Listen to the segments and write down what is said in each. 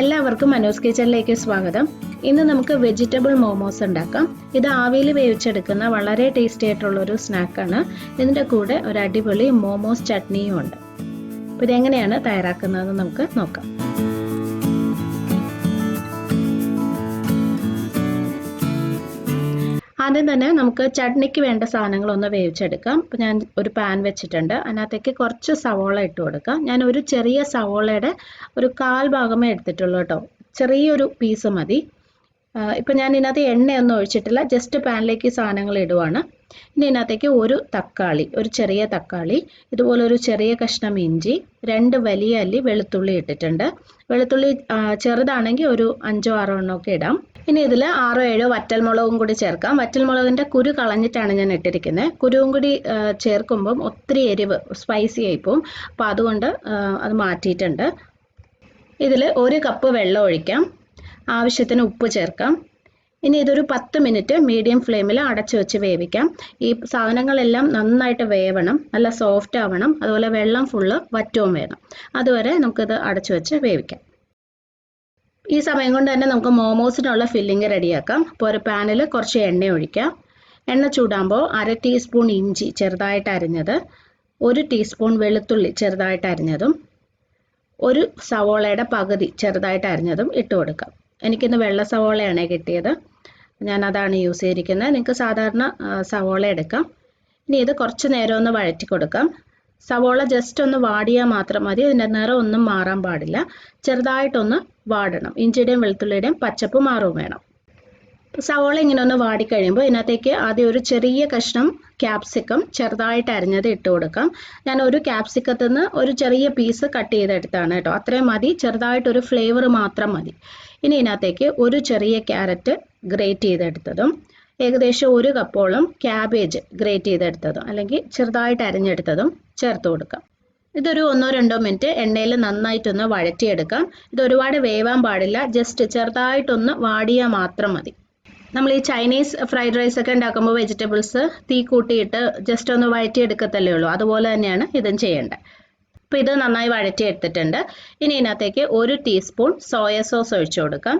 എല്ലാവർക്കും മനോസ് കിച്ചണിലേക്ക് സ്വാഗതം. ഇന്ന് നമുക്ക് വെജിറ്റബിൾ മോമോസ് ഉണ്ടാക്കാം. ഇത് ആവിയിൽ വേവിച്ചെടുക്കുന്ന വളരെ ടേസ്റ്റി ആയിട്ടുള്ള ഒരു സ്നാക്കാണ്. ഇതിൻ്റെ കൂടെ ഒരു അടിപൊളി മോമോസ് ചട്നിയും ഉണ്ട്. അപ്പോൾ ഇതെങ്ങനെയാണ് തയ്യാറാക്കുന്നതെന്ന് നമുക്ക് നോക്കാം. ആദ്യം തന്നെ നമുക്ക് ചട്നിക്ക് വേണ്ട സാധനങ്ങളൊന്ന് വേവിച്ചെടുക്കാം. അപ്പോൾ ഞാൻ ഒരു പാൻ വെച്ചിട്ടുണ്ട്. അതിനകത്തേക്ക് കുറച്ച് സവോള ഇട്ട് കൊടുക്കാം. ഞാൻ ഒരു ചെറിയ സവോളയുടെ ഒരു 1/4 ഭാഗമേ എടുത്തിട്ടുള്ളൂ കേട്ടോ. ചെറിയൊരു പീസ് മതി. ഇപ്പം ഞാൻ ഇതിനകത്ത് എണ്ണയൊന്നും ഒഴിച്ചിട്ടില്ല, ജസ്റ്റ് പാനിലേക്ക് സാധനങ്ങൾ ഇടുവാണ്. ഇനി ഇതിനകത്തേക്ക് ഒരു ചെറിയ തക്കാളി, ഇതുപോലൊരു ചെറിയ കഷ്ണം ഇഞ്ചി, 2 വലിയ അല്ലി വെളുത്തുള്ളി ഇട്ടിട്ടുണ്ട്. വെളുത്തുള്ളി ചെറുതാണെങ്കിൽ ഒരു 5-6 എണ്ണമൊക്കെ ഇടാം. ഇനി ഇതിൽ 6-7 വറ്റൽമുളകും കൂടി ചേർക്കാം. വറ്റൽമുളകിൻ്റെ കുരു കളഞ്ഞിട്ടാണ് ഞാൻ ഇട്ടിരിക്കുന്നത്. കുരുവും കൂടി ചേർക്കുമ്പം ഒത്തിരി എരിവ് സ്പൈസി ആയിപ്പോവും. അപ്പോൾ അതുകൊണ്ട് അത് മാറ്റിയിട്ടുണ്ട്. ഇതിൽ 1 കപ്പ് വെള്ളം ഒഴിക്കാം. ആവശ്യത്തിന് ഉപ്പ് ചേർക്കാം. ഇനി ഇതൊരു 10 മിനിറ്റ് മീഡിയം ഫ്ലെയിമിൽ അടച്ചു വെച്ച് വേവിക്കാം. ഈ സാധനങ്ങളെല്ലാം നന്നായിട്ട് വേവണം, നല്ല സോഫ്റ്റ് ആവണം, അതുപോലെ വെള്ളം ഫുള്ള് വറ്റവും വേണം. അതുവരെ നമുക്കിത് അടച്ചു വെച്ച് വേവിക്കാം. ഈ സമയം കൊണ്ട് തന്നെ നമുക്ക് മോമോസിനുള്ള ഫില്ലിങ് റെഡിയാക്കാം. അപ്പോൾ ഒരു പാനിൽ കുറച്ച് എണ്ണ ഒഴിക്കാം. എണ്ണ ചൂടാകുമ്പോൾ 1/2 ടീസ്പൂൺ ഇഞ്ചി ചെറുതായിട്ട് അരിഞ്ഞത്, 1 ടീസ്പൂൺ വെളുത്തുള്ളി ചെറുതായിട്ട് അരിഞ്ഞതും, 1 സവോളയുടെ പകുതി ചെറുതായിട്ട് അരിഞ്ഞതും ഇട്ട് കൊടുക്കാം. എനിക്കിന്ന് വെള്ള സവോളയാണ് കിട്ടിയത്, ഞാൻ അതാണ് യൂസ് ചെയ്തിരിക്കുന്നത്. നിങ്ങൾക്ക് സാധാരണ സവോള എടുക്കാം. ഇനി ഇത് കുറച്ച് നേരം ഒന്ന് വഴറ്റി കൊടുക്കാം. സവോള ജസ്റ്റ് ഒന്ന് വാടിയാൽ മാത്രം മതി, ഇതിൻ്റെ നിറം ഒന്നും മാറാൻ പാടില്ല. ചെറുതായിട്ടൊന്ന് വാടണം. ഇഞ്ചിയുടെയും വെളുത്തുള്ളിയുടെയും പച്ചപ്പ് മാറുകയും വേണം. സവോള ഇങ്ങനെ ഒന്ന് വാടിക്കഴിയുമ്പോൾ ഇതിനകത്തേക്ക് ആദ്യം ഒരു ചെറിയ കഷ്ണം ക്യാപ്സിക്കം ചെറുതായിട്ട് അരിഞ്ഞത് ഇട്ട് കൊടുക്കാം. ഞാൻ ഒരു ക്യാപ്സിക്കത്തിൽ നിന്ന് ഒരു ചെറിയ പീസ് കട്ട് ചെയ്തെടുത്താണ് കേട്ടോ. അത്രയും മതി, ചെറുതായിട്ടൊരു ഫ്ലേവർ മാത്രം മതി. ഇനി ഇതിനകത്തേക്ക് ഒരു ചെറിയ ക്യാരറ്റ് ഗ്രേറ്റ് ചെയ്തെടുത്തതും, ഏകദേശം 1 കപ്പോളം ക്യാബേജ് ഗ്രേറ്റ് ചെയ്തെടുത്തതും അല്ലെങ്കിൽ ചെറുതായിട്ട് അരിഞ്ഞെടുത്തതും ചേർത്ത് കൊടുക്കാം. ഇതൊരു 1-2 മിനിറ്റ് എണ്ണയിൽ നന്നായിട്ടൊന്ന് വഴറ്റിയെടുക്കാം. ഇത് ഒരുപാട് വേവാൻ പാടില്ല, ജസ്റ്റ് ചെറുതായിട്ടൊന്ന് വാടിയാൽ മാത്രം മതി. നമ്മൾ ഈ ചൈനീസ് ഫ്രൈഡ് റൈസ് ഒക്കെ ഉണ്ടാക്കുമ്പോൾ വെജിറ്റബിൾസ് തീ കൂട്ടിയിട്ട് ജസ്റ്റ് ഒന്ന് വഴറ്റിയെടുക്കത്തല്ലേ ഉള്ളൂ, അതുപോലെ തന്നെയാണ് ഇതും ചെയ്യേണ്ടത്. അപ്പോൾ ഇത് നന്നായി വഴറ്റിയെടുത്തിട്ടുണ്ട്. ഇനി ഇതിനകത്തേക്ക് 1 ടീസ്പൂൺ സോയ സോസ് ഒഴിച്ചു കൊടുക്കാം.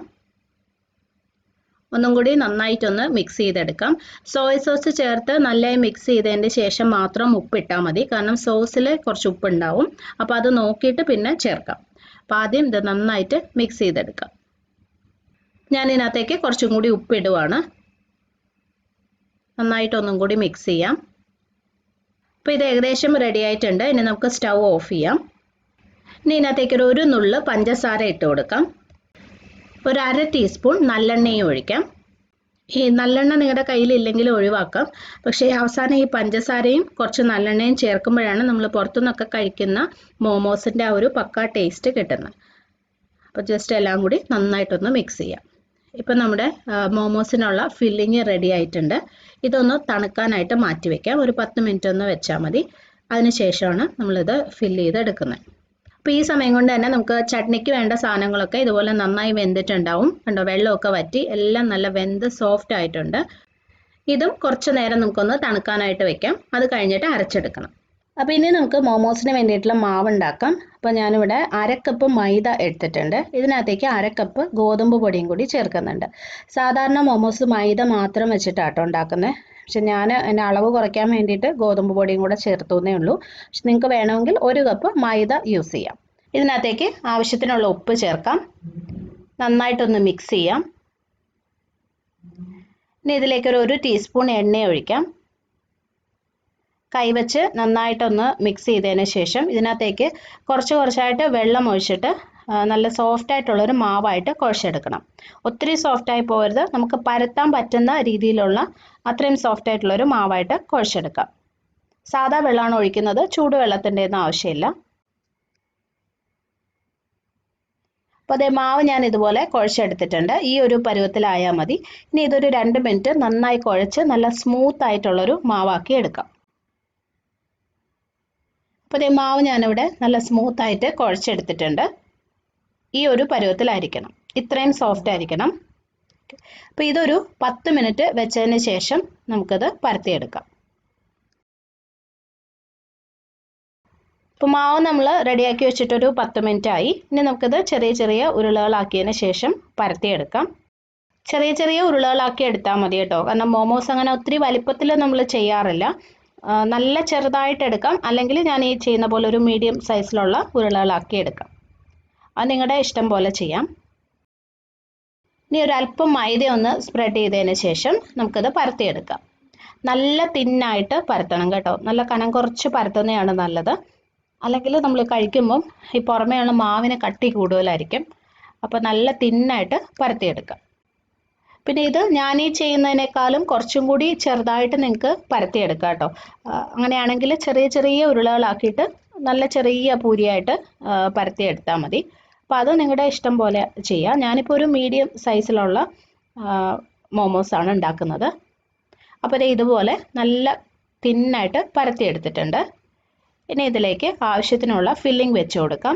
ഒന്നും കൂടി നന്നായിട്ടൊന്ന് മിക്സ് ചെയ്തെടുക്കാം. സോയ സോസ് ചേർത്ത് നല്ലതായി മിക്സ് ചെയ്തതിന് ശേഷം മാത്രം ഉപ്പിട്ടാൽ മതി, കാരണം സോസിൽ കുറച്ച് ഉപ്പുണ്ടാവും. അപ്പോൾ അത് നോക്കിയിട്ട് പിന്നെ ചേർക്കാം. അപ്പോൾ ആദ്യം ഇത് നന്നായിട്ട് മിക്സ് ചെയ്തെടുക്കാം. ഞാൻ ഇതിനകത്തേക്ക് കുറച്ചും കൂടി ഉപ്പിടുവാണ്. നന്നായിട്ടൊന്നും കൂടി മിക്സ് ചെയ്യാം. അപ്പോൾ ഇത് ഏകദേശം റെഡി ആയിട്ടുണ്ട്. ഇനി നമുക്ക് സ്റ്റൗ ഓഫ് ചെയ്യാം. ഇനി ഇതിനകത്തേക്ക് ഒരു നുള്ള് പഞ്ചസാര ഇട്ട് കൊടുക്കാം. ഒരു 1/2 ടീസ്പൂൺ നല്ലെണ്ണയും ഒഴിക്കാം. ഈ നല്ലെണ്ണ നിങ്ങളുടെ കയ്യിലില്ലെങ്കിൽ ഒഴിവാക്കാം. പക്ഷേ അവസാനം ഈ പഞ്ചസാരയും കുറച്ച് നല്ലെണ്ണയും ചേർക്കുമ്പോഴാണ് നമ്മൾ പുറത്തുനിന്നൊക്കെ കഴിക്കുന്ന മോമോസിൻ്റെ ആ ഒരു പക്കാ ടേസ്റ്റ് കിട്ടുന്നത്. അപ്പോൾ ജസ്റ്റ് എല്ലാം കൂടി നന്നായിട്ടൊന്ന് മിക്സ് ചെയ്യാം. ഇപ്പം നമ്മുടെ മോമോസിനുള്ള ഫില്ലിങ് റെഡി ആയിട്ടുണ്ട്. ഇതൊന്ന് തണുക്കാനായിട്ട് മാറ്റി വയ്ക്കാം. ഒരു 10 മിനിറ്റ് ഒന്ന് വെച്ചാൽ മതി. അതിനുശേഷമാണ് നമ്മളിത് ഫില്ല് ചെയ്തെടുക്കുന്നത്. അപ്പോൾ ഈ സമയം കൊണ്ട് തന്നെ നമുക്ക് ചട്നിക്ക് വേണ്ട സാധനങ്ങളൊക്കെ ഇതുപോലെ നന്നായി വെന്തിട്ടുണ്ടാവും. കണ്ടോ, വെള്ളമൊക്കെ വറ്റി എല്ലാം നല്ല വെന്ത് സോഫ്റ്റ് ആയിട്ടുണ്ട്. ഇതും കുറച്ച് നേരം നമുക്കൊന്ന് തണുക്കാനായിട്ട് വെക്കാം. അത് കഴിഞ്ഞിട്ട് അരച്ചെടുക്കണം. അപ്പോൾ ഇനി നമുക്ക് മോമോസിന് വേണ്ടിയിട്ടുള്ള മാവ് ഉണ്ടാക്കാം. അപ്പോൾ ഞാനിവിടെ 1/2 കപ്പ് മൈദ എടുത്തിട്ടുണ്ട്. ഇതിനകത്തേക്ക് 1/2 കപ്പ് ഗോതമ്പ് പൊടിയും കൂടി ചേർക്കുന്നുണ്ട്. സാധാരണ മോമോസ് മൈദ മാത്രം വെച്ചിട്ടാട്ടോ ഉണ്ടാക്കുന്നത്. പക്ഷെ ഞാൻ എൻ്റെ അളവ് കുറയ്ക്കാൻ വേണ്ടിയിട്ട് ഗോതമ്പ് പൊടിയും കൂടെ ചേർത്തുന്നേ ഉള്ളൂ. പക്ഷെ നിങ്ങൾക്ക് വേണമെങ്കിൽ 1 കപ്പ് മൈദ യൂസ് ചെയ്യാം. ഇതിനകത്തേക്ക് ആവശ്യത്തിനുള്ള ഉപ്പ് ചേർക്കാം. നന്നായിട്ടൊന്ന് മിക്സ് ചെയ്യാം. ഇനി ഇതിലേക്ക് ഒരു 1 ടീസ്പൂൺ എണ്ണ ഒഴിക്കാം. കൈവച്ച് നന്നായിട്ടൊന്ന് മിക്സ് ചെയ്തതിന് ശേഷം ഇതിനകത്തേക്ക് കുറച്ചായിട്ട് വെള്ളം ഒഴിച്ചിട്ട് നല്ല സോഫ്റ്റ് ആയിട്ടുള്ളൊരു മാവായിട്ട് കുഴച്ചെടുക്കണം. ഒത്തിരി സോഫ്റ്റായി പോകരുത്, നമുക്ക് പരത്താൻ പറ്റുന്ന രീതിയിലുള്ള അത്രയും സോഫ്റ്റ് ആയിട്ടുള്ളൊരു മാവായിട്ട് കുഴച്ചെടുക്കാം. സാധാ വെള്ളമാണ് ഒഴിക്കുന്നത്, ചൂടുവെള്ളത്തിൻ്റെ ഒന്നും ആവശ്യമില്ല. അപ്പോൾ അതേ മാവ് ഞാൻ ഇതുപോലെ കുഴച്ചെടുത്തിട്ടുണ്ട്. ഈ ഒരു പരുവത്തിലായാൽ മതി. ഇനി ഇതൊരു 2 മിനിറ്റ് നന്നായി കുഴച്ച് നല്ല സ്മൂത്ത് ആയിട്ടുള്ളൊരു മാവാക്കി എടുക്കാം. അപ്പോൾ അതേ മാവ് ഞാനിവിടെ നല്ല സ്മൂത്തായിട്ട് കുഴച്ചെടുത്തിട്ടുണ്ട്. ഈ ഒരു പരുവത്തിലായിരിക്കണം, ഇത്രയും സോഫ്റ്റ് ആയിരിക്കണം. അപ്പോൾ ഇതൊരു 10 മിനിറ്റ് വെച്ചതിന് ശേഷം നമുക്കത് പരത്തിയെടുക്കാം. അപ്പോൾ മാവ് നമ്മൾ റെഡിയാക്കി വെച്ചിട്ടൊരു 10 മിനിറ്റ് ആയി. ഇനി നമുക്കിത് ചെറിയ ചെറിയ ഉരുളകളാക്കിയതിന് ശേഷം പരത്തിയെടുക്കാം. ചെറിയ ചെറിയ ഉരുളകളാക്കി എടുത്താൽ മതി കേട്ടോ. കാരണം മോമോസ് അങ്ങനെ ഒത്തിരി വലിപ്പത്തിൽ നമ്മൾ ചെയ്യാറില്ല. നല്ല ചെറുതായിട്ട് എടുക്കാം, അല്ലെങ്കിൽ ഞാൻ ഈ ചെയ്യുന്ന പോലെ ഒരു മീഡിയം സൈസിലുള്ള ഉരുളകളാക്കി എടുക്കാം. അത് നിങ്ങളുടെ ഇഷ്ടം പോലെ ചെയ്യാം. ഇനി ഒരല്പം മൈദ ഒന്ന് സ്പ്രെഡ് ചെയ്തതിന് ശേഷം നമുക്കത് പരത്തിയെടുക്കാം. നല്ല തിന്നായിട്ട് പരത്തണം കേട്ടോ. നല്ല കനം കുറച്ച് പരത്തുന്നതാണ് നല്ലത്. അല്ലെങ്കിൽ നമ്മൾ കഴിക്കുമ്പം ഈ പുറമേയുള്ള മാവിന് കട്ടി കൂടുതലായിരിക്കും. അപ്പോൾ നല്ല തിന്നായിട്ട് പരത്തിയെടുക്കാം. പിന്നെ ഇത് ഞാൻ ഈ ചെയ്യുന്നതിനേക്കാളും കുറച്ചും കൂടി ചെറുതായിട്ട് നിങ്ങൾക്ക് പരത്തിയെടുക്കാം കേട്ടോ. അങ്ങനെയാണെങ്കിൽ ചെറിയ ചെറിയ ഉരുളകളാക്കിയിട്ട് നല്ല ചെറിയ പൂരിയായിട്ട് പരത്തിയെടുത്താൽ മതി. അപ്പോൾ അത് നിങ്ങളുടെ ഇഷ്ടം പോലെ ചെയ്യാം. ഞാനിപ്പോൾ ഒരു മീഡിയം സൈസിലുള്ള മോമോസാണ് ഉണ്ടാക്കുന്നത്. അപ്പോൾ ഇതുപോലെ നല്ല തിന്നായിട്ട് പരത്തിയെടുത്തിട്ടുണ്ട്. ഇനി ഇതിലേക്ക് ആവശ്യത്തിനുള്ള ഫില്ലിംഗ് വെച്ച് കൊടുക്കാം.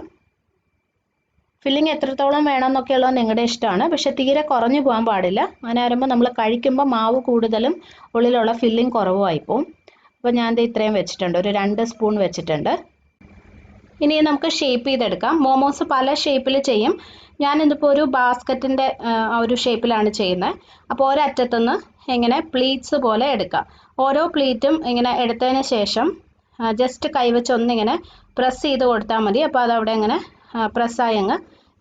ഫില്ലിംഗ് എത്രത്തോളം വേണമെന്നൊക്കെയുള്ളത് നിങ്ങളുടെ ഇഷ്ടമാണ്. പക്ഷെ തീരെ കുറഞ്ഞു പോകാൻ പാടില്ല. അങ്ങനെ വരുമ്പോൾ നമ്മൾ കഴിക്കുമ്പോൾ മാവ് കൂടുതലും ഉള്ളിലുള്ള ഫില്ലിംഗ് കുറവുമായി പോവും. അപ്പോൾ ഞാൻ ഇത്രയും വെച്ചിട്ടുണ്ട്. ഒരു 2 സ്പൂൺ വെച്ചിട്ടുണ്ട്. ഇനി നമുക്ക് ഷേപ്പ് ചെയ്തെടുക്കാം. മോമോസ് പല ഷേപ്പിൽ ചെയ്യും. ഞാനിതിപ്പോൾ ഒരു ബാസ്ക്കറ്റിൻ്റെ ഒരു ഷേപ്പിലാണ് ചെയ്യുന്നത്. അപ്പോൾ ഒരറ്റത്തുനിന്ന് ഇങ്ങനെ പ്ലീറ്റ്സ് പോലെ എടുക്കാം. ഓരോ പ്ലീറ്റും ഇങ്ങനെ എടുത്തതിന് ശേഷം ജസ്റ്റ് കൈവച്ച് ഒന്നിങ്ങനെ പ്രസ് ചെയ്ത് കൊടുത്താൽ മതി. അപ്പോൾ അതവിടെ ഇങ്ങനെ പ്രസ്സായി അങ്ങ്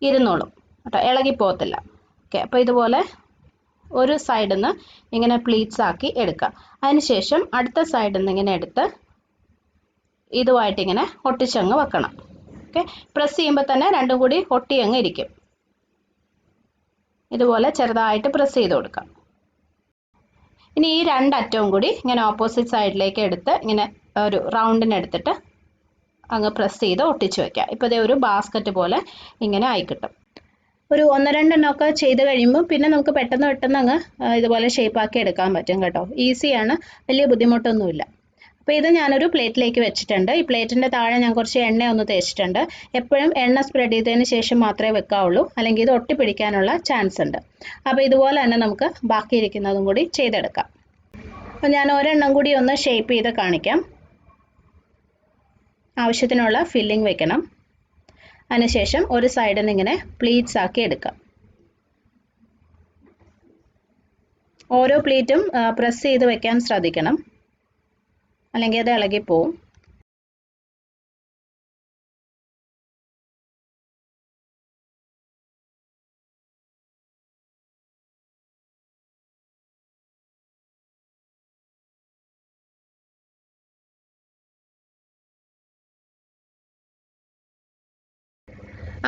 ഇരുന്നോളും കേട്ടോ, ഇളകിപ്പോകത്തില്ല. ഓക്കെ, അപ്പോൾ ഇതുപോലെ ഒരു സൈഡിൽ നിന്ന് ഇങ്ങനെ പ്ലീറ്റ്സ് ആക്കി എടുക്കുക. അതിനുശേഷം അടുത്ത സൈഡിൽ നിന്ന് ഇങ്ങനെ എടുത്ത് ഇതുമായിട്ട് ഇങ്ങനെ ഒട്ടിച്ചങ്ങ് വെക്കണം. ഓക്കെ, പ്രസ് ചെയ്യുമ്പോൾ തന്നെ രണ്ടും കൂടി ഒട്ടി അങ്ങ് ഇരിക്കും. ഇതുപോലെ ചെറുതായിട്ട് പ്രസ് ചെയ്ത് കൊടുക്കാം. ഇനി ഈ 2 അറ്റവും കൂടി ഇങ്ങനെ ഓപ്പോസിറ്റ് സൈഡിലേക്ക് എടുത്ത് ഇങ്ങനെ ഒരു റൗണ്ടിന് എടുത്തിട്ട് അങ്ങ് പ്രസ് ചെയ്ത് ഒട്ടിച്ച് വയ്ക്കുക. ഇപ്പോൾ ഇതേ ഒരു ബാസ്ക്കറ്റ് പോലെ ഇങ്ങനെ ആയി കിട്ടും. ഒരു 1-2 എണ്ണമൊക്കെ ചെയ്ത് കഴിയുമ്പോൾ പിന്നെ നമുക്ക് പെട്ടെന്ന് അങ്ങ് ഇതുപോലെ ഷേപ്പാക്കി എടുക്കാൻ പറ്റും കേട്ടോ. ഈസിയാണ്, വലിയ ബുദ്ധിമുട്ടൊന്നുമില്ല. അപ്പോൾ ഇത് ഞാനൊരു പ്ലേറ്റിലേക്ക് വെച്ചിട്ടുണ്ട്. ഈ പ്ലേറ്റിൻ്റെ താഴെ ഞാൻ കുറച്ച് എണ്ണ ഒന്ന് തേച്ചിട്ടുണ്ട്. എപ്പോഴും എണ്ണ സ്പ്രെഡ് ചെയ്തതിന് ശേഷം മാത്രമേ വെക്കാവുള്ളൂ, അല്ലെങ്കിൽ ഇത് ഒട്ടിപ്പിടിക്കാനുള്ള ചാൻസ് ഉണ്ട്. അപ്പോൾ ഇതുപോലെ തന്നെ നമുക്ക് ബാക്കിയിരിക്കുന്നതും കൂടി ചെയ്തെടുക്കാം. അപ്പോൾ ഞാൻ ഒരെണ്ണം കൂടി ഒന്ന് ഷേപ്പ് ചെയ്ത് കാണിക്കാം. ആവശ്യത്തിനുള്ള ഫില്ലിംഗ് വെക്കണം. അതിനുശേഷം ഒരു സൈഡിൽ നിന്ന് ഇങ്ങനെ പ്ലീറ്റ്സ് ആക്കി എടുക്കാം. ഓരോ പ്ലീറ്റും പ്രസ് ചെയ്ത് വെക്കാൻ ശ്രദ്ധിക്കണം, അല്ലെങ്കിൽ അത് ഇളകിപ്പോവും.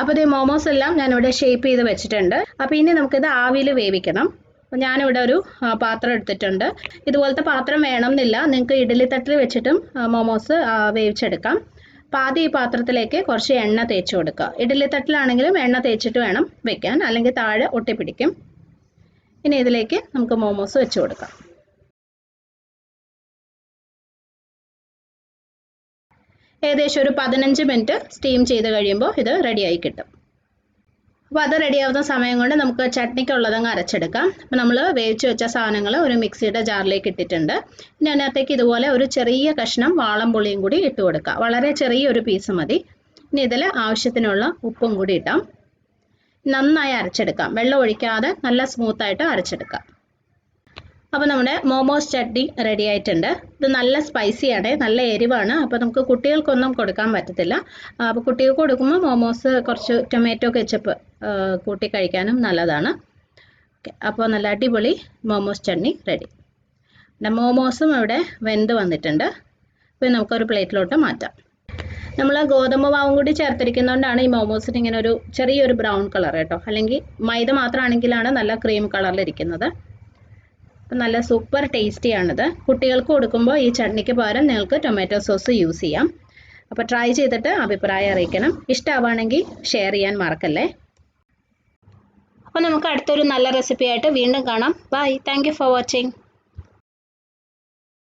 അപ്പോൾ ഈ മോമോസ് എല്ലാം ഞാനിവിടെ ഷേപ്പ് ചെയ്ത് വെച്ചിട്ടുണ്ട്. അപ്പോൾ ഇനി നമുക്കിത് ആവിയിൽ വേവിക്കണം. അപ്പോൾ ഞാനിവിടെ ഒരു പാത്രം എടുത്തിട്ടുണ്ട്. ഇതുപോലത്തെ പാത്രം വേണമെന്നില്ല, നിങ്ങൾക്ക് ഇഡ്ഡലി തട്ടിൽ വെച്ചിട്ടും മോമോസ് വേവിച്ചെടുക്കാം. അപ്പോൾ ആദ്യം ഈ പാത്രത്തിലേക്ക് കുറച്ച് എണ്ണ തേച്ച് കൊടുക്കുക. ഇഡ്ഡലി തട്ടിലാണെങ്കിലും എണ്ണ തേച്ചിട്ട് വേണം വെക്കാൻ, അല്ലെങ്കിൽ താഴെ ഒട്ടിപ്പിടിക്കും. ഇനി ഇതിലേക്ക് നമുക്ക് മോമോസ് വെച്ച് കൊടുക്കാം. ഏകദേശം ഒരു 15 മിനിറ്റ് സ്റ്റീം ചെയ്ത് കഴിയുമ്പോൾ ഇത് റെഡിയായി കിട്ടും. അപ്പോൾ അത് റെഡിയാവുന്ന സമയം കൊണ്ട് നമുക്ക് ചട്നിക്കുള്ളതങ്ങ് അരച്ചെടുക്കാം. അപ്പോൾ നമ്മൾ വേവിച്ച് വെച്ച സാധനങ്ങൾ ഒരു മിക്സിയുടെ ജാറിലേക്ക് ഇട്ടിട്ടുണ്ട്. ഇനി അതിനകത്തേക്ക് ഇതുപോലെ ഒരു ചെറിയ കഷ്ണം വാളംപുളിയും കൂടി ഇട്ട് കൊടുക്കുക. വളരെ ചെറിയൊരു പീസ് മതി. ഇനി ഇതിൽ ആവശ്യത്തിനുള്ള ഉപ്പും കൂടി ഇട്ടാം. നന്നായി അരച്ചെടുക്കാം. വെള്ളം ഒഴിക്കാതെ നല്ല സ്മൂത്തായിട്ട് അരച്ചെടുക്കാം. അപ്പോൾ നമ്മുടെ മോമോസ് ചട്നി റെഡി ആയിട്ടുണ്ട്. ഇത് നല്ല സ്പൈസിയാണ്, നല്ല എരിവാണ്. അപ്പോൾ നമുക്ക് കുട്ടികൾക്കൊന്നും കൊടുക്കാൻ പറ്റത്തില്ല. അപ്പോൾ കുട്ടികൾക്ക് കൊടുക്കുമ്പോൾ മോമോസ് കുറച്ച് ടൊമാറ്റോ കെച്ചപ്പ് കൂട്ടി കഴിക്കാനും നല്ലതാണ്. ഓക്കെ, അപ്പോൾ നല്ല അടിപൊളി മോമോസ് ചട്നി റെഡി. പിന്നെ മോമോസും ഇവിടെ വെന്ത് വന്നിട്ടുണ്ട്. അപ്പോൾ നമുക്കൊരു പ്ലേറ്റിലോട്ട് മാറ്റാം. നമ്മൾ ഗോതമ്പ് മാവും കൂടി ചേർത്തിരിക്കുന്നതുകൊണ്ടാണ് ഈ മോമോസിന് ഇങ്ങനെ ഒരു ചെറിയൊരു ബ്രൗൺ കളർ കേട്ടോ. അല്ലെങ്കിൽ മൈദ മാത്രമാണെങ്കിലാണ് നല്ല ക്രീം കളറിലിരിക്കുന്നത്. നല്ല സൂപ്പർ ടേസ്റ്റിയാണിത്. കുട്ടികൾക്ക് കൊടുക്കുമ്പോൾ ഈ ചട്നിക്ക് പകരം നിങ്ങൾക്ക് ടൊമാറ്റോ സോസ് യൂസ് ചെയ്യാം. അപ്പോൾ ട്രൈ ചെയ്തിട്ട് അഭിപ്രായം അറിയിക്കണം. ഇഷ്ടമാവുകയാണെങ്കിൽ ഷെയർ ചെയ്യാൻ മറക്കല്ലേ. അപ്പോൾ നമുക്ക് അടുത്തൊരു നല്ല റെസിപ്പി ആയിട്ട് വീണ്ടും കാണാം. Bye. Thank you for watching.